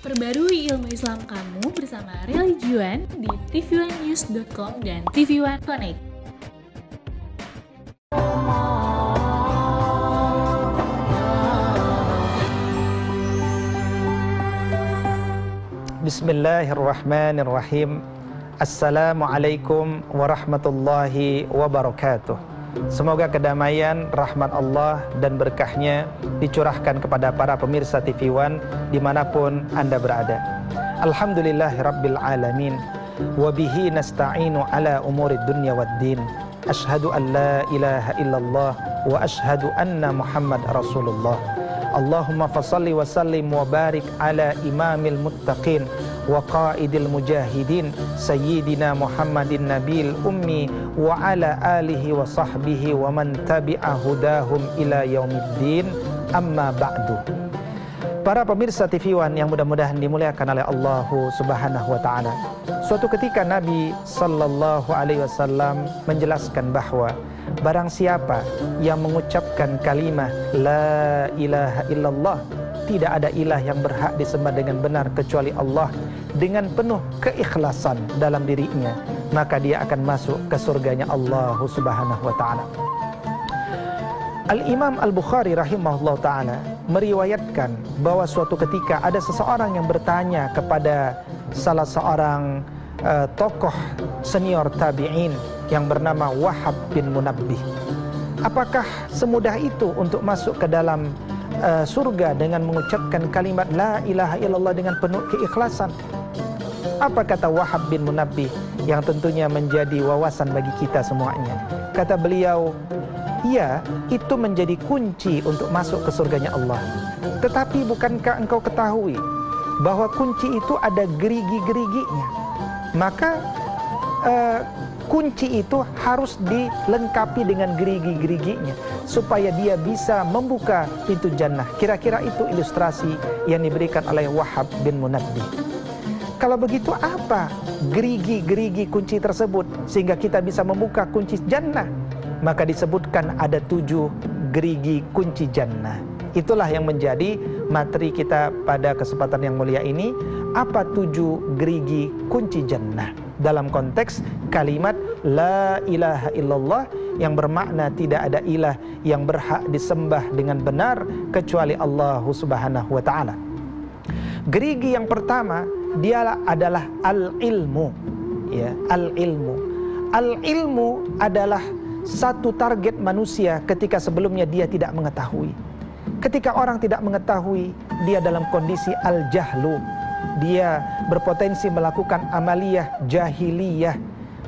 Perbarui ilmu Islam kamu bersama Religiuan di tv1news.com dan TV1 Connect. Bismillahirrahmanirrahim. Assalamualaikum warahmatullahi wabarakatuh. Semoga kedamaian, rahmat Allah dan berkahnya dicurahkan kepada para pemirsa TV One dimanapun Anda berada. Alhamdulillahirabbil alamin. Wabihi nasta'inu ala umurid dunya waddin. Ashhadu an la ilaha illallah wa ashhadu anna Muhammad Rasulullah. Allahumma fasalli wa sallim wa barik ala imamil muttaqin wa qaidil mujahidin sayyidina Muhammadin nabil ummi wa ala alihi wa sahbihi wa man tabi'a hudahum ila yaumiddin, amma ba'du. Para pemirsa TV One yang mudah-mudahan dimuliakan oleh Allah Subhanahu wa taala. Suatu ketika Nabi sallallahu alaihi wasallam menjelaskan bahwa barang siapa yang mengucapkan kalimat la ilaha illallah, tidak ada ilah yang berhak disembah dengan benar kecuali Allah, dengan penuh keikhlasan dalam dirinya, maka dia akan masuk ke surganya Allah Subhanahu wa taala. Al-Imam Al-Bukhari rahimahullah ta'ala meriwayatkan bahwa suatu ketika ada seseorang yang bertanya kepada salah seorang tokoh senior tabi'in yang bernama Wahab bin Munabbih, apakah semudah itu untuk masuk ke dalam surga dengan mengucapkan kalimat la ilaha illallah dengan penuh keikhlasan? Apa kata Wahab bin Munabbih yang tentunya menjadi wawasan bagi kita semuanya? Kata beliau, iya, itu menjadi kunci untuk masuk ke surganya Allah. Tetapi bukankah engkau ketahui bahwa kunci itu ada gerigi-geriginya? Maka kunci itu harus dilengkapi dengan gerigi-geriginya supaya dia bisa membuka pintu jannah. Kira-kira itu ilustrasi yang diberikan oleh Wahab bin Munabbih. Kalau begitu apa gerigi-gerigi kunci tersebut sehingga kita bisa membuka kunci jannah? Maka disebutkan ada 7 gerigi kunci jannah. Itulah yang menjadi materi kita pada kesempatan yang mulia ini. Apa 7 gerigi kunci jannah? Dalam konteks kalimat la ilaha illallah yang bermakna tidak ada ilah yang berhak disembah dengan benar kecuali Allah Subhanahu wa taala. Gerigi yang pertama dia adalah al-ilmu, ya, al-ilmu. Al-ilmu adalah satu target manusia ketika sebelumnya dia tidak mengetahui. Ketika orang tidak mengetahui, dia dalam kondisi al-jahlu. Dia berpotensi melakukan amaliyah jahiliyah,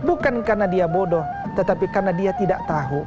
bukan karena dia bodoh, tetapi karena dia tidak tahu.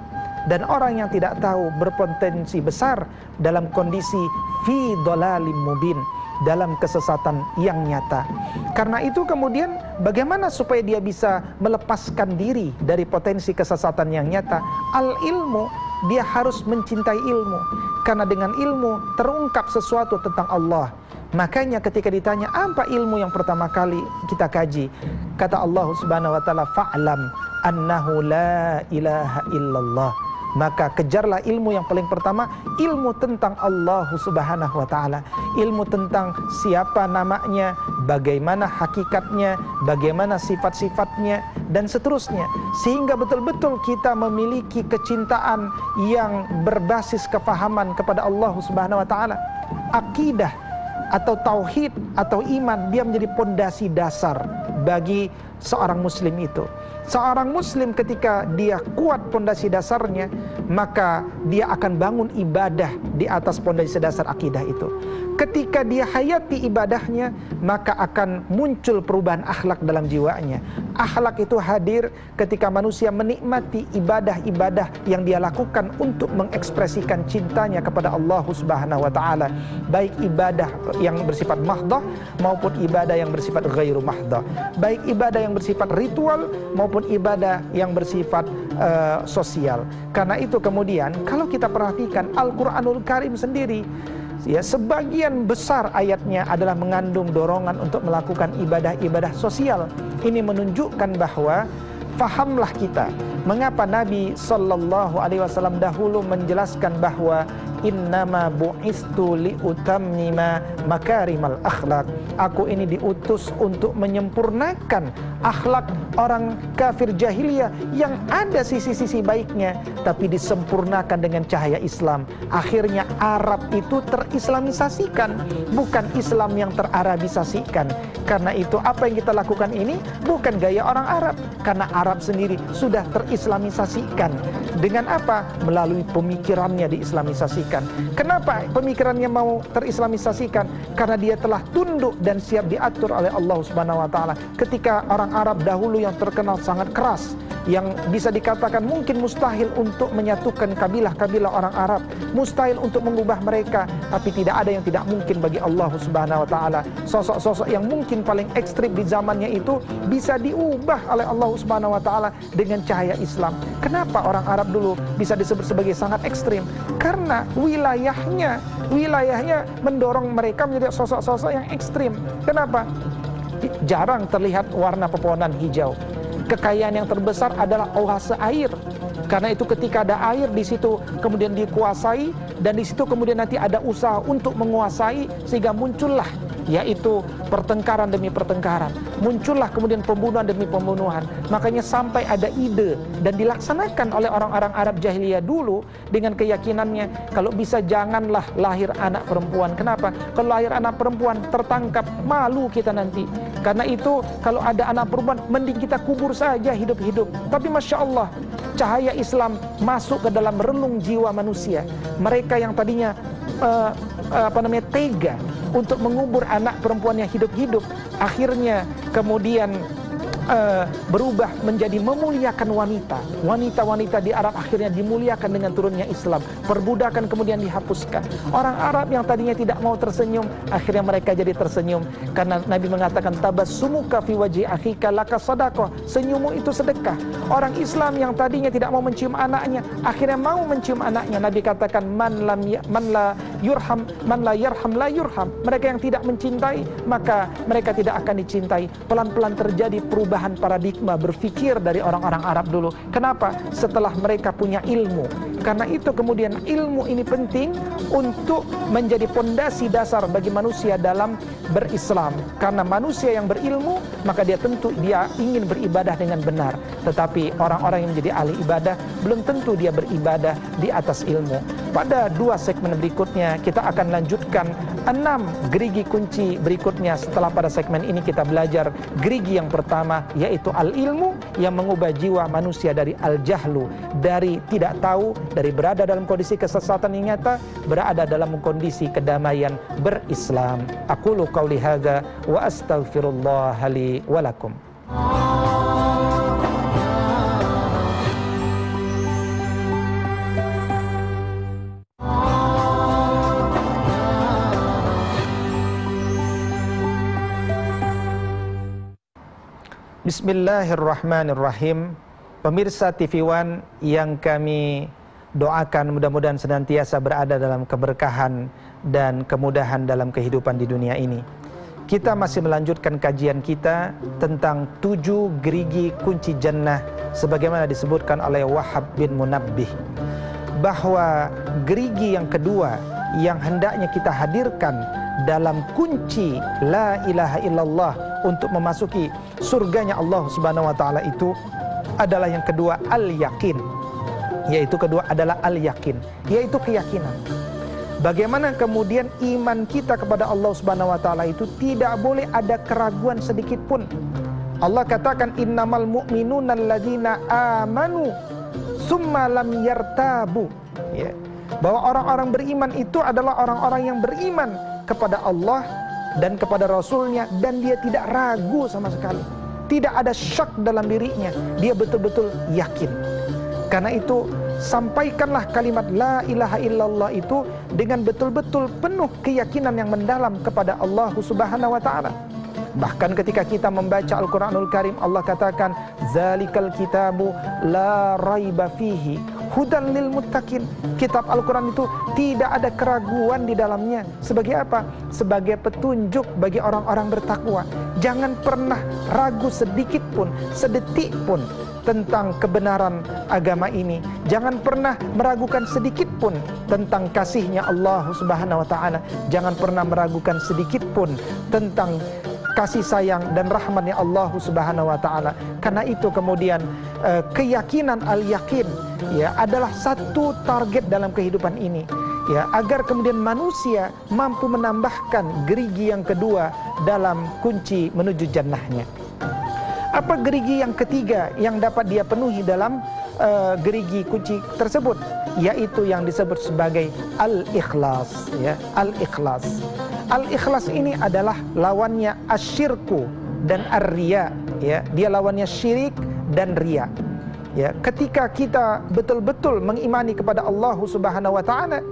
Dan orang yang tidak tahu berpotensi besar dalam kondisi fi dhalalim mubin, dalam kesesatan yang nyata. Karena itu kemudian bagaimana supaya dia bisa melepaskan diri dari potensi kesesatan yang nyata? Al-ilmu, dia harus mencintai ilmu. Karena dengan ilmu terungkap sesuatu tentang Allah. Makanya ketika ditanya apa ilmu yang pertama kali kita kaji, kata Allah Subhanahu wa taala, fa'lam annahu la ilaha illallah. Maka kejarlah ilmu yang paling pertama, ilmu tentang Allah Subhanahu wa taala, ilmu tentang siapa namanya, bagaimana hakikatnya, bagaimana sifat-sifatnya dan seterusnya, sehingga betul-betul kita memiliki kecintaan yang berbasis kefahaman kepada Allah Subhanahu wa taala. Akidah atau tauhid atau iman, dia menjadi pondasi dasar bagi seorang muslim itu. Seorang muslim ketika dia kuat pondasi dasarnya, maka dia akan bangun ibadah di atas pondasi dasar akidah itu. Ketika dia hayati ibadahnya, maka akan muncul perubahan akhlak dalam jiwanya. Akhlak itu hadir ketika manusia menikmati ibadah-ibadah yang dia lakukan untuk mengekspresikan cintanya kepada Allah Subhanahu wa taala, baik ibadah yang bersifat mahdah maupun ibadah yang bersifat ghairu mahdah, baik ibadah yang bersifat ritual maupun ibadah yang bersifat sosial. Karena itu kemudian kalau kita perhatikan Al-Qur'anul Karim sendiri, ya, sebagian besar ayatnya adalah mengandung dorongan untuk melakukan ibadah-ibadah sosial. Ini menunjukkan bahwa fahamlah kita mengapa Nabi Sallallahu Alaihi Wasallam dahulu menjelaskan bahwa innama bu'istu liutammima makarimal akhlak. Aku ini diutus untuk menyempurnakan akhlak orang kafir jahiliyah yang ada sisi-sisi baiknya, tapi disempurnakan dengan cahaya Islam. Akhirnya Arab itu terislamisasikan, bukan Islam yang terarabisasikan. Karena itu apa yang kita lakukan ini bukan gaya orang Arab, karena Arab sendiri sudah terislamisasikan. Dengan apa? Melalui pemikirannya diislamisasikan. Kenapa pemikirannya mau terislamisasikan? Karena dia telah tunduk dan siap diatur oleh Allah Subhanahu wa taala. Ketika orang Arab dahulu yang terkenal sangat keras, yang bisa dikatakan mungkin mustahil untuk menyatukan kabilah-kabilah orang Arab, mustahil untuk mengubah mereka, tapi tidak ada yang tidak mungkin bagi Allah Subhanahu wa taala. Sosok-sosok yang mungkin paling ekstrim di zamannya itu bisa diubah oleh Allah Subhanahu wa taala dengan cahaya Islam. Kenapa orang Arab dulu bisa disebut sebagai sangat ekstrim? Karena wilayahnya mendorong mereka menjadi sosok-sosok yang ekstrim. Kenapa? Jarang terlihat warna pepohonan hijau. Kekayaan yang terbesar adalah oase air. Karena itu ketika ada air di situ kemudian dikuasai, dan di situ kemudian nanti ada usaha untuk menguasai, sehingga muncullah yaitu pertengkaran demi pertengkaran, muncullah kemudian pembunuhan demi pembunuhan. Makanya sampai ada ide dan dilaksanakan oleh orang-orang Arab jahiliyah dulu dengan keyakinannya, kalau bisa janganlah lahir anak perempuan. Kenapa? Kalau lahir anak perempuan tertangkap, malu kita nanti. Karena itu kalau ada anak perempuan mending kita kubur saja hidup-hidup. Tapi Masya Allah, cahaya Islam masuk ke dalam relung jiwa manusia. Mereka yang tadinya tega untuk mengubur anak perempuan yang hidup-hidup, akhirnya kemudian berubah menjadi memuliakan wanita. Wanita-wanita di Arab akhirnya dimuliakan dengan turunnya Islam. Perbudakan kemudian dihapuskan. Orang Arab yang tadinya tidak mau tersenyum, akhirnya mereka jadi tersenyum. Karena Nabi mengatakan, tabassumuka fi wajhi akhika laka sadaqah. Senyummu itu sedekah. Orang Islam yang tadinya tidak mau mencium anaknya, akhirnya mau mencium anaknya. Nabi katakan, man la yarham la yurham. Mereka yang tidak mencintai, maka mereka tidak akan dicintai. Pelan-pelan terjadi perubahan paradigma berpikir dari orang-orang Arab dulu. Kenapa? Setelah mereka punya ilmu. Karena itu kemudian ilmu ini penting untuk menjadi pondasi dasar bagi manusia dalam berislam. Karena manusia yang berilmu, maka dia tentu dia ingin beribadah dengan benar. Tetapi orang-orang yang menjadi ahli ibadah belum tentu dia beribadah di atas ilmu. Pada 2 segmen berikutnya kita akan lanjutkan 6 gerigi kunci berikutnya. Setelah pada segmen ini kita belajar gerigi yang pertama, yaitu al-ilmu, yang mengubah jiwa manusia dari al-jahlu, dari tidak tahu, dari berada dalam kondisi kesesatan yang nyata, berada dalam kondisi kedamaian berislam. Aqulu qauli hadza wa astaghfirullah li wa lakum. Bismillahirrahmanirrahim. Pemirsa TV One yang kami doakan mudah-mudahan senantiasa berada dalam keberkahan dan kemudahan dalam kehidupan di dunia ini. Kita masih melanjutkan kajian kita tentang 7 gerigi kunci jannah sebagaimana disebutkan oleh Wahab bin Munabbih, bahwa gerigi yang kedua yang hendaknya kita hadirkan dalam kunci la ilaha illallah untuk memasuki surganya Allah Subhanahu wa taala itu adalah yang kedua al-yakin. Yaitu kedua adalah al-yakin, yaitu keyakinan. Bagaimana kemudian iman kita kepada Allah Subhanahu wa taala itu tidak boleh ada keraguan sedikit pun. Allah katakan innamal mu'minuna alladzina amanu summa lam yartabu. Ya. Bahwa orang-orang beriman itu adalah orang-orang yang beriman kepada Allah dan kepada Rasulnya, dan dia tidak ragu sama sekali. Tidak ada syak dalam dirinya, dia betul-betul yakin. Karena itu sampaikanlah kalimat la ilaha illallah itu dengan betul-betul penuh keyakinan yang mendalam kepada Allah Subhanahu wa taala. Bahkan ketika kita membaca Al-Quranul Karim, Allah katakan zalikal kitabu la raiba fihi hudan lil muttaqin. Kitab Al-Quran itu tidak ada keraguan di dalamnya. Sebagai apa? Sebagai petunjuk bagi orang-orang bertakwa. Jangan pernah ragu sedikit pun, sedetik pun. tentang kebenaran agama ini. Jangan pernah meragukan sedikit pun tentang kasihnya Allah Subhanahu wa taala. Jangan pernah meragukan sedikit pun tentang kasih sayang dan rahmatnya Allah Subhanahu wa taala. Karena itu kemudian keyakinan al-yakin ya adalah satu target dalam kehidupan ini. Ya, agar kemudian manusia mampu menambahkan gerigi yang kedua dalam kunci menuju jannahnya. Apa gerigi yang ketiga yang dapat dia penuhi dalam gerigi kunci tersebut? Yaitu yang disebut sebagai al-ikhlas. Ya, al-ikhlas. Al-ikhlas ini adalah lawannya asyirku dan ar-riya. Ya, dia lawannya syirik dan riya. Ya, ketika kita betul-betul mengimani kepada Allah Subhanahu wa taala,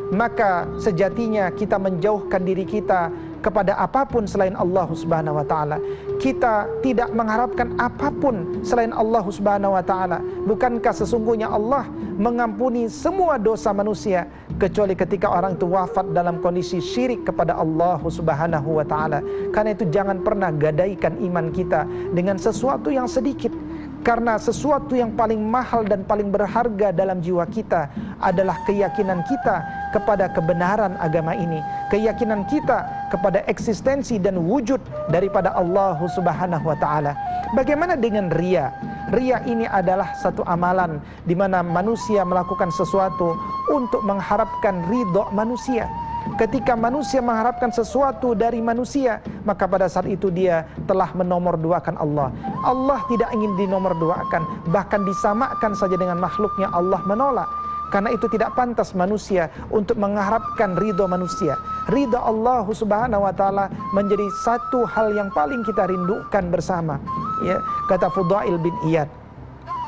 maka sejatinya kita menjauhkan diri kita kepada apapun selain Allah Subhanahu wa taala. Kita tidak mengharapkan apapun selain Allah Subhanahu wa taala. Bukankah sesungguhnya Allah mengampuni semua dosa manusia kecuali ketika orang itu wafat dalam kondisi syirik kepada Allah Subhanahu wa taala. Karena itu jangan pernah gadaikan iman kita dengan sesuatu yang sedikit. Karena sesuatu yang paling mahal dan paling berharga dalam jiwa kita adalah keyakinan kita kepada kebenaran agama ini, keyakinan kita kepada eksistensi dan wujud daripada Allah Subhanahu wa taala. Bagaimana dengan riya? Riya ini adalah satu amalan di mana manusia melakukan sesuatu untuk mengharapkan ridho manusia. Ketika manusia mengharapkan sesuatu dari manusia, maka pada saat itu dia telah menomorduakan Allah. Allah tidak ingin dinomorduakan, bahkan disamakan saja dengan makhluknya, Allah menolak. Karena itu tidak pantas manusia untuk mengharapkan ridho manusia. Ridho Allah Subhanahu wa taala menjadi satu hal yang paling kita rindukan bersama. Ya, kata Fudail bin Iyad,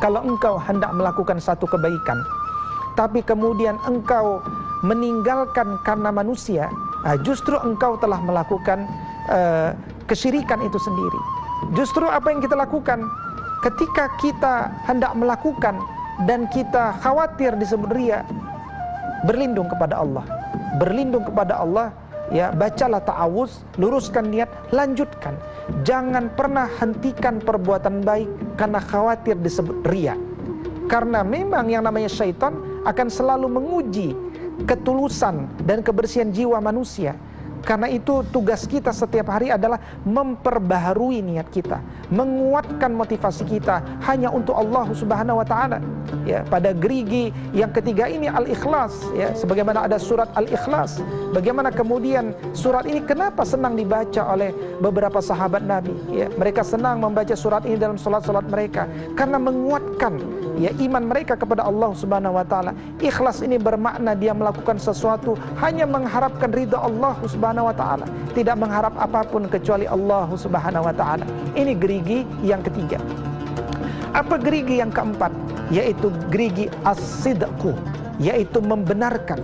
kalau engkau hendak melakukan satu kebaikan, tapi kemudian engkau meninggalkan karena manusia, justru engkau telah melakukan kesyirikan itu sendiri. Justru apa yang kita lakukan ketika kita hendak melakukan dan kita khawatir disebut riya, berlindung kepada Allah. Berlindung kepada Allah, ya, bacalah ta'awuz, luruskan niat, lanjutkan. Jangan pernah hentikan perbuatan baik karena khawatir disebut riya. Karena memang yang namanya syaitan akan selalu menguji ketulusan dan kebersihan jiwa manusia. Karena itu tugas kita setiap hari adalah memperbaharui niat kita, menguatkan motivasi kita hanya untuk Allah Subhanahu wa taala. Ya, pada gerigi yang ketiga ini al-ikhlas, ya, sebagaimana ada surat al-ikhlas. Bagaimana kemudian surat ini kenapa senang dibaca oleh beberapa sahabat Nabi, ya? Mereka senang membaca surat ini dalam salat-salat mereka karena menguatkan, ya, iman mereka kepada Allah Subhanahu wa taala. Ikhlas ini bermakna dia melakukan sesuatu hanya mengharapkan ridha Allah Subhanahu wa taala, tidak mengharap apapun kecuali Allah Subhanahu wa taala. Ini gerigi yang ketiga. Apa gerigi yang keempat? Yaitu gerigi as-sidqu, yaitu membenarkan.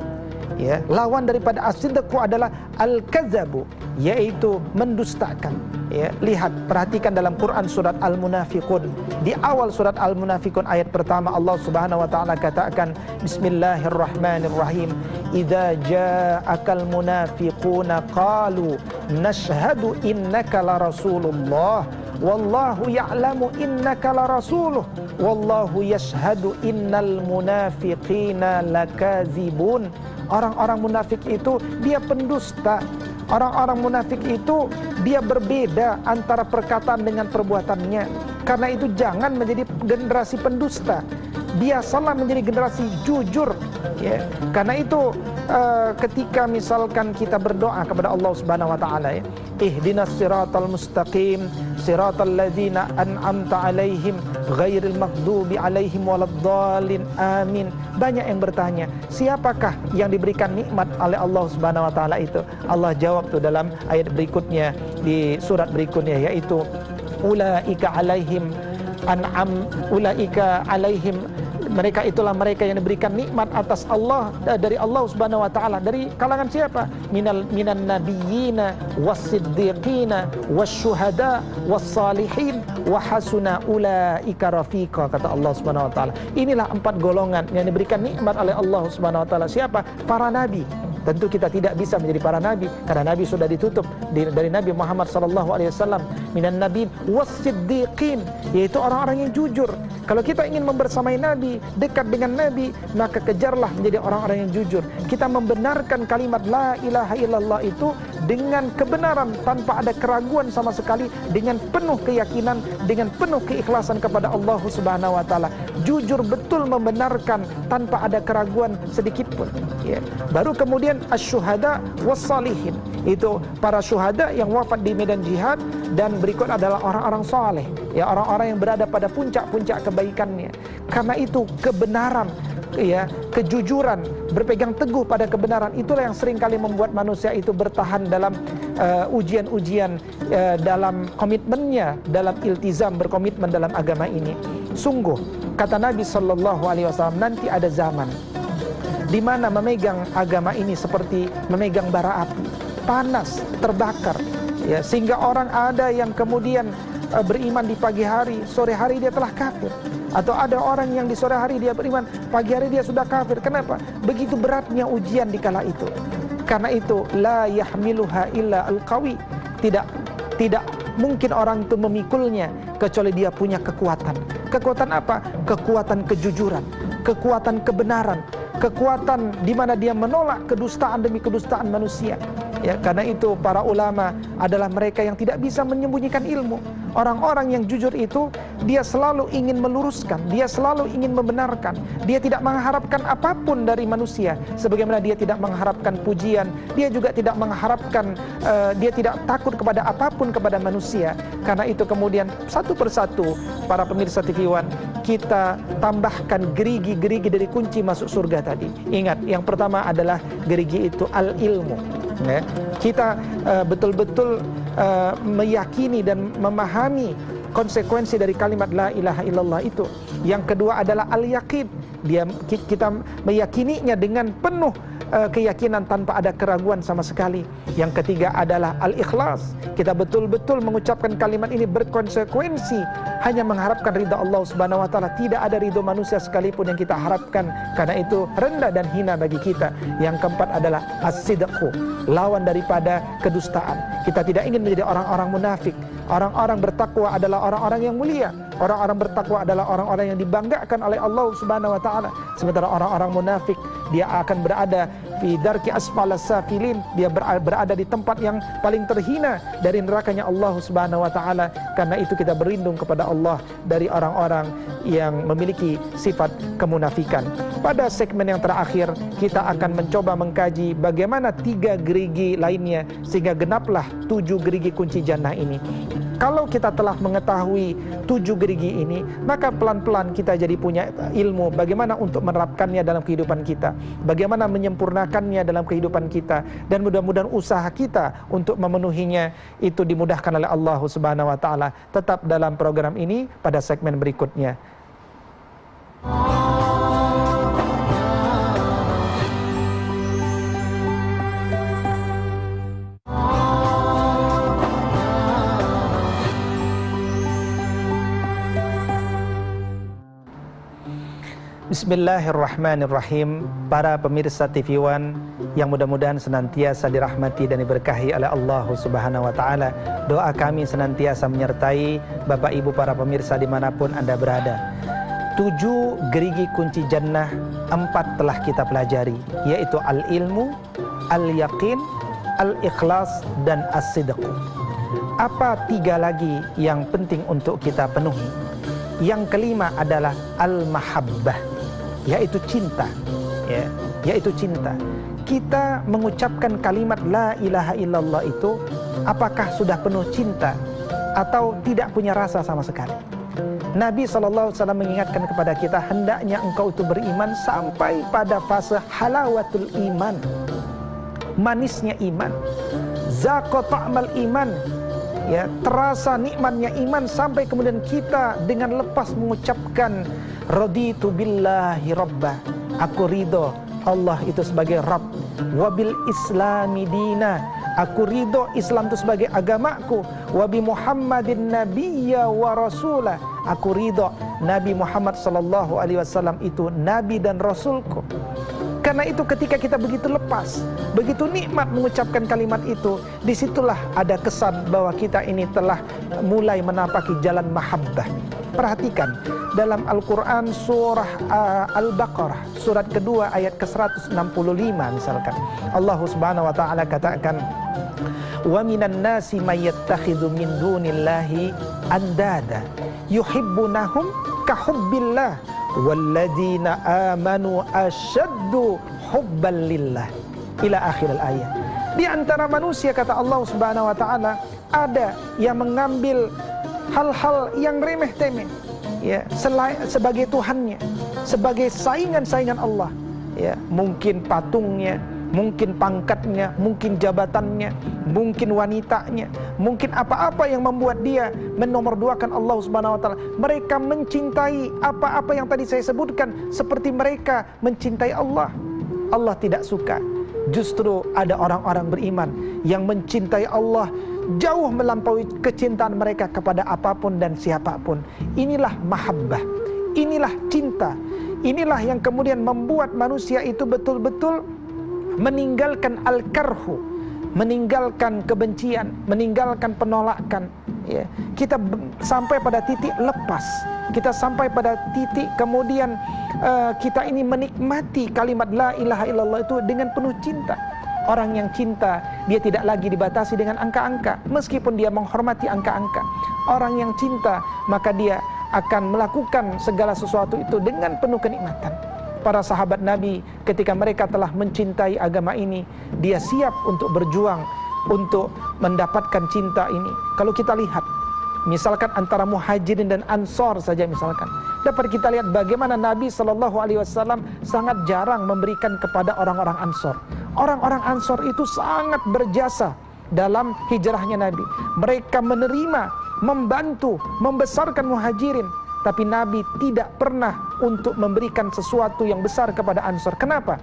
Ya, lawan daripada as-sidqu adalah al-kadzabu, yaitu mendustakan. Ya, lihat, perhatikan dalam Quran surat Al-Munafiqun. Di awal surat Al-Munafiqun ayat pertama Allah Subhanahu wa taala katakan, Bismillahirrahmanirrahim. Idza ja'akal munafiquna qalu nashhadu innaka la rasulullah wallahu ya'lamu innaka la rasuluh wallahu yashhadu innal munafiqina lakadzibun. Orang-orang munafik itu dia pendusta. Orang-orang munafik itu dia berbeda antara perkataan dengan perbuatannya. Karena itu jangan menjadi generasi pendusta. Biasalah menjadi generasi jujur, ya. Karena itu ketika misalkan kita berdoa kepada Allah Subhanahu wa taala, ya, ihdinas siratal mustaqim siratal ladzina an'amta alaihim ghairil maghdubi alaihim waladdallin amin. Banyak yang bertanya, siapakah yang diberikan nikmat oleh Allah Subhanahu wa taala itu? Allah jawab tuh dalam ayat berikutnya, di surat berikutnya, yaitu ulaika alaihim ulaika alaihim, mereka itulah mereka yang diberikan nikmat atas Allah, dari Allah Subhanahu wa taala. Dari kalangan siapa? Minan nabiyyina was-siddiqina wasyuhada was-salihin wa hasuna ulaika rafiqa, kata Allah Subhanahu wa taala. Inilah 4 golongan yang diberikan nikmat oleh Allah Subhanahu wa taala. Siapa? Para nabi. Tentu kita tidak bisa menjadi para nabi karena nabi sudah ditutup dari Nabi Muhammad sallallahu alaihi wasallam. Minan nabiyyin was-siddiqin, yaitu orang-orang yang jujur. Kalau kita ingin membersamai Nabi, dekat dengan Nabi, maka kejarlah menjadi orang-orang yang jujur. Kita membenarkan kalimat la ilaha illallah itu dengan kebenaran tanpa ada keraguan sama sekali, dengan penuh keyakinan, dengan penuh keikhlasan kepada Allah Subhanahu wa taala. Jujur betul membenarkan tanpa ada keraguan sedikit pun. Ya. Baru kemudian asyuhada wassalihin. Itu para syuhada yang wafat di medan jihad, dan berikut adalah orang-orang saleh, ya, orang-orang yang berada pada puncak-puncak kebaikannya. Karena itu kebenaran, ya, kejujuran, berpegang teguh pada kebenaran, itulah yang seringkali membuat manusia itu bertahan dalam ujian-ujian, dalam komitmennya, dalam iltizam, berkomitmen dalam agama ini. Sungguh, kata Nabi SAW, nanti ada zaman di mana memegang agama ini seperti memegang bara api, panas, terbakar, ya, sehingga orang ada yang kemudian beriman di pagi hari, sore hari dia telah kafir. Atau ada orang yang di sore hari dia beriman, pagi hari dia sudah kafir. Kenapa? Begitu beratnya ujian di kala itu. Karena itu la yahmiluha illa al-qawi. Tidak mungkin orang itu memikulnya kecuali dia punya kekuatan. Kekuatan apa? Kekuatan kejujuran, kekuatan kebenaran, kekuatan di mana dia menolak kedustaan demi kedustaan manusia. Ya, karena itu para ulama adalah mereka yang tidak bisa menyembunyikan ilmu. Orang-orang yang jujur itu, dia selalu ingin meluruskan, dia selalu ingin membenarkan. Dia tidak mengharapkan apapun dari manusia, sebagaimana dia tidak mengharapkan pujian. Dia juga tidak mengharapkan, dia tidak takut kepada apapun kepada manusia. Karena itu kemudian satu persatu para pemirsa TV One, kita tambahkan gerigi-gerigi dari kunci masuk surga tadi. Ingat, yang pertama adalah gerigi itu al-ilmu. Ya, kita betul-betul meyakini dan memahami konsekuensi dari kalimat la ilaha illallah itu. Yang kedua adalah al-yaqin. Kita meyakininya dengan penuh keyakinan tanpa ada keraguan sama sekali. Yang ketiga adalah al-ikhlas. Kita betul-betul mengucapkan kalimat ini berkonsekuensi, hanya mengharapkan ridha Allah Subhanahu wa taala, tidak ada ridha manusia sekalipun yang kita harapkan, karena itu rendah dan hina bagi kita. Yang keempat adalah as-sidqu, lawan daripada kedustaan. Kita tidak ingin menjadi orang-orang munafik. Orang-orang bertakwa adalah orang-orang yang mulia. Orang-orang bertakwa adalah orang-orang yang dibanggakan oleh Allah Subhanahu wa taala. Sementara orang-orang munafik, dia akan berada fi darki asfalas safilin, dia berada di tempat yang paling terhina dari nerakanya Allah Subhanahu wa taala. Karena itu kita berlindung kepada Allah dari orang-orang yang memiliki sifat kemunafikan. Pada segmen yang terakhir, kita akan mencoba mengkaji bagaimana 3 gerigi lainnya sehingga genaplah 7 gerigi kunci jannah ini. Kalau kita telah mengetahui 7 gerigi ini, maka pelan-pelan kita jadi punya ilmu bagaimana untuk menerapkannya dalam kehidupan kita, bagaimana menyempurnakannya dalam kehidupan kita, dan mudah-mudahan usaha kita untuk memenuhinya itu dimudahkan oleh Allah Subhanahu wa taala. Tetap dalam program ini pada segmen berikutnya. Bismillahirrahmanirrahim. Para pemirsa TV One yang mudah-mudahan senantiasa dirahmati dan diberkahi oleh Allah Subhanahu wa taala, doa kami senantiasa menyertai Bapak Ibu para pemirsa dimanapun Anda berada. 7 gerigi kunci jannah, 4 telah kita pelajari, yaitu al-ilmu, al-yaqin, al-ikhlas, dan as-sidqu. Apa 3 lagi yang penting untuk kita penuhi? Yang kelima adalah al-mahabbah, yaitu cinta, ya, yaitu cinta. Kita mengucapkan kalimat la ilaha illallah itu, apakah sudah penuh cinta atau tidak punya rasa sama sekali? Nabi SAW mengingatkan kepada kita, hendaknya engkau itu beriman sampai pada fase halawatul iman, manisnya iman, zaqa ta'mal iman, ya, terasa nikmatnya iman, sampai kemudian kita dengan lepas mengucapkan raditu billahi rabba, aku ridho Allah itu sebagai Rabb, wabil islami dina, aku ridho Islam itu sebagai agamaku, wabi Muhammadin nabiyya wa rasulah, aku ridho Nabi Muhammad sallallahu alaihi wasallam itu nabi dan rasulku. Karena itu ketika kita begitu lepas, begitu nikmat mengucapkan kalimat itu, disitulah ada kesan bahwa kita ini telah mulai menapaki jalan mahabbah. Perhatikan, dalam Al-Quran surah Al-Baqarah, surat kedua ayat ke-165 misalkan. Allah Subhanahu wa Ta'ala katakan, wa minan nasi may yattakhidhu min dunillahi andada yuhibbunahum kahubbillah walladzina amanu asyaddu hubban lillah, ila akhir ayat. Di antara manusia, kata Allah Subhanahu wa Ta'ala, ada yang mengambil hal-hal yang remeh-temeh ya, sebagai Tuhannya, sebagai saingan-saingan Allah ya, mungkin patungnya, mungkin pangkatnya, mungkin jabatannya, mungkin wanitanya, mungkin apa-apa yang membuat dia menomorduakan Allah Subhanahu wa Ta'ala. Mereka mencintai apa-apa yang tadi saya sebutkan seperti mereka mencintai Allah. Allah tidak suka. Justru ada orang-orang beriman yang mencintai Allah jauh melampaui kecintaan mereka kepada apapun dan siapapun. Inilah mahabbah, inilah cinta. Inilah yang kemudian membuat manusia itu betul-betul meninggalkan al-karhu, meninggalkan kebencian, meninggalkan penolakan ya. Kita sampai pada titik lepas, kita sampai pada titik kemudian kita ini menikmati kalimat la ilaha illallah itu dengan penuh cinta. Orang yang cinta, dia tidak lagi dibatasi dengan angka-angka, meskipun dia menghormati angka-angka. Orang yang cinta, maka dia akan melakukan segala sesuatu itu dengan penuh kenikmatan. Para sahabat Nabi ketika mereka telah mencintai agama ini, dia siap untuk berjuang untuk mendapatkan cinta ini. Kalau kita lihat misalkan antara Muhajirin dan Ansor saja misalkan, dapat kita lihat bagaimana Nabi SAW sangat jarang memberikan kepada orang-orang Ansor. Orang-orang Ansor itu sangat berjasa dalam hijrahnya Nabi. Mereka menerima, membantu, membesarkan Muhajirin. Tapi Nabi tidak pernah untuk memberikan sesuatu yang besar kepada Ansor. Kenapa?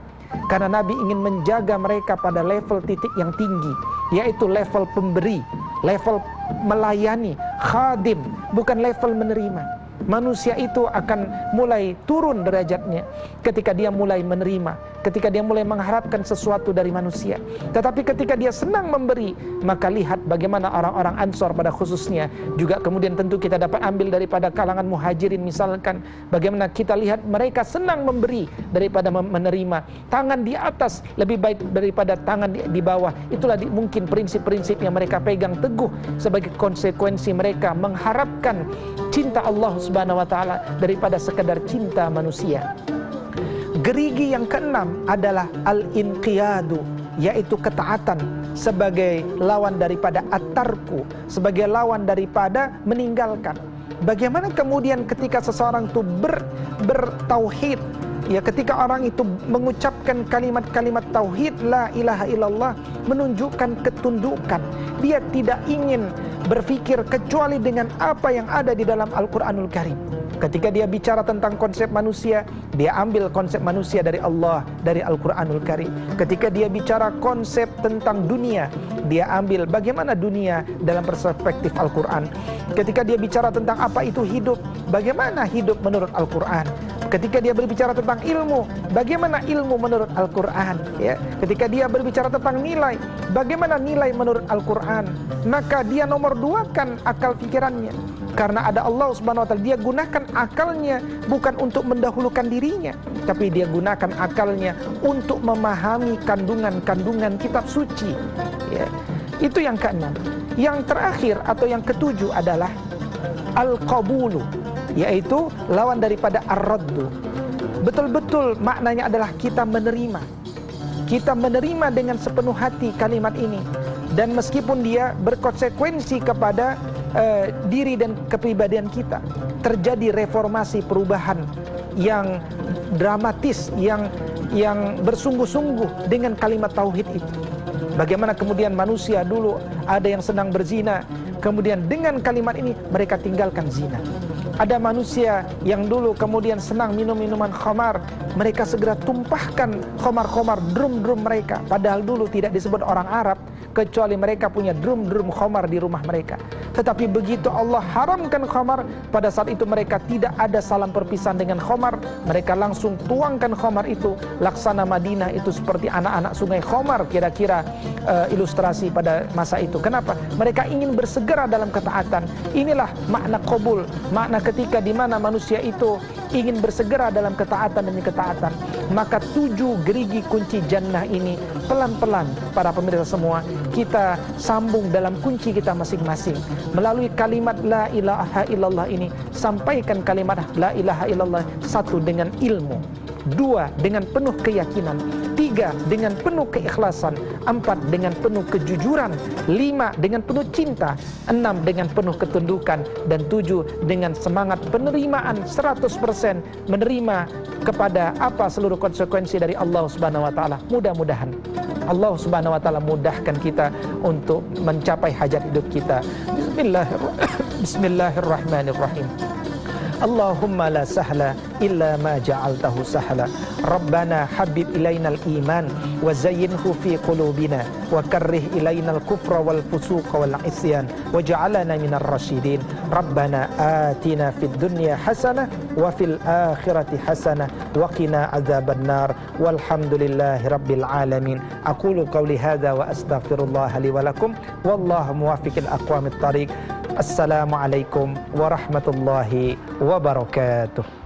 Karena Nabi ingin menjaga mereka pada level titik yang tinggi, yaitu level pemberi, level melayani, khadim, bukan level menerima. Manusia itu akan mulai turun derajatnya ketika dia mulai menerima, ketika dia mulai mengharapkan sesuatu dari manusia. Tetapi ketika dia senang memberi, maka lihat bagaimana orang-orang Ansor pada khususnya, juga kemudian tentu kita dapat ambil daripada kalangan Muhajirin misalkan, bagaimana kita lihat mereka senang memberi daripada menerima. Tangan di atas lebih baik daripada tangan di bawah. Itulah mungkin prinsip-prinsip yang mereka pegang teguh sebagai konsekuensi mereka mengharapkan cinta Allah Subhanahu wa Ta'ala daripada sekedar cinta manusia. Gerigi yang keenam adalah al-inqiyadu, yaitu ketaatan sebagai lawan daripada at-tarku, sebagai lawan daripada meninggalkan. Bagaimana kemudian ketika seseorang itu bertauhid, ya, ketika orang itu mengucapkan kalimat-kalimat tauhid la ilaha illallah, menunjukkan ketundukan. Dia tidak ingin berpikir kecuali dengan apa yang ada di dalam Al-Quranul Karim. Ketika dia bicara tentang konsep manusia, dia ambil konsep manusia dari Allah, dari Al-Quranul Karim. Ketika dia bicara konsep tentang dunia, dia ambil bagaimana dunia dalam perspektif Al-Quran. Ketika dia bicara tentang apa itu hidup, bagaimana hidup menurut Al-Quran. Ketika dia berbicara tentang ilmu, bagaimana ilmu menurut Al-Quran ya. Ketika dia berbicara tentang nilai, bagaimana nilai menurut Al-Quran. Maka dia nomor duakan akal pikirannya. Karena ada Allah Subhanahu wa Ta'ala, dia gunakan akalnya bukan untuk mendahulukan dirinya, tapi dia gunakan akalnya untuk memahami kandungan-kandungan kitab suci ya. Itu yang keenam. Yang terakhir atau yang ketujuh adalah al-qabulu, yaitu lawan daripada ar-raddu. Betul-betul maknanya adalah kita menerima. Kita menerima dengan sepenuh hati kalimat ini. Dan meskipun dia berkonsekuensi kepada diri dan kepribadian kita, terjadi reformasi perubahan yang dramatis, yang bersungguh-sungguh dengan kalimat tauhid itu. Bagaimana kemudian manusia dulu ada yang senang berzina, kemudian dengan kalimat ini mereka tinggalkan zina. Ada manusia yang dulu kemudian senang minum minuman khamar, mereka segera tumpahkan khamar-khamar, drum-drum mereka. Padahal dulu tidak disebut orang Arab, kecuali mereka punya drum-drum khamar di rumah mereka. Tetapi begitu Allah haramkan khamar, pada saat itu mereka tidak ada salam perpisahan dengan khamar. Mereka langsung tuangkan khamar itu. Laksana Madinah itu seperti anak-anak sungai khamar, kira-kira ilustrasi pada masa itu. Kenapa? Mereka ingin bersegera dalam ketaatan. Inilah makna qabul, makna ketika di mana manusia itu ingin bersegera dalam ketaatan demi ketaatan. Maka 7 gerigi kunci jannah ini pelan-pelan para pemirsa semua kita sambung dalam kunci kita masing-masing. Melalui kalimat la ilaha illallah ini, sampaikan kalimat la ilaha illallah. 1 dengan ilmu, 2 dengan penuh keyakinan, 3 dengan penuh keikhlasan, 4 dengan penuh kejujuran, 5 dengan penuh cinta, 6 dengan penuh ketundukan, dan 7 dengan semangat penerimaan 100%, menerima kepada apa seluruh konsekuensi dari Allah Subhanahu wa taala. Mudah-mudahan Allah Subhanahu wa taala mudahkan kita untuk mencapai hajat hidup kita. Bismillahirrahmanirrahim. Allahumma la sahla illa ma ja'altahu sahla. Rabbana habib ilainal iman wa zayyinhu fi qulubina wa karrih ilainal kufra wal fusuqa wal isyan waj'alna minar rasyidin. Rabbana atina fid dunya hasanah wa fil akhirati hasanah wa qina adzaban nar. Walhamdulillahi rabbil alamin. Aqulu qawli hadza wa astaghfirullah li wa lakum wallahu muwaffiqil aqwamit thariq. Assalamualaikum warahmatullahi wabarakatuh.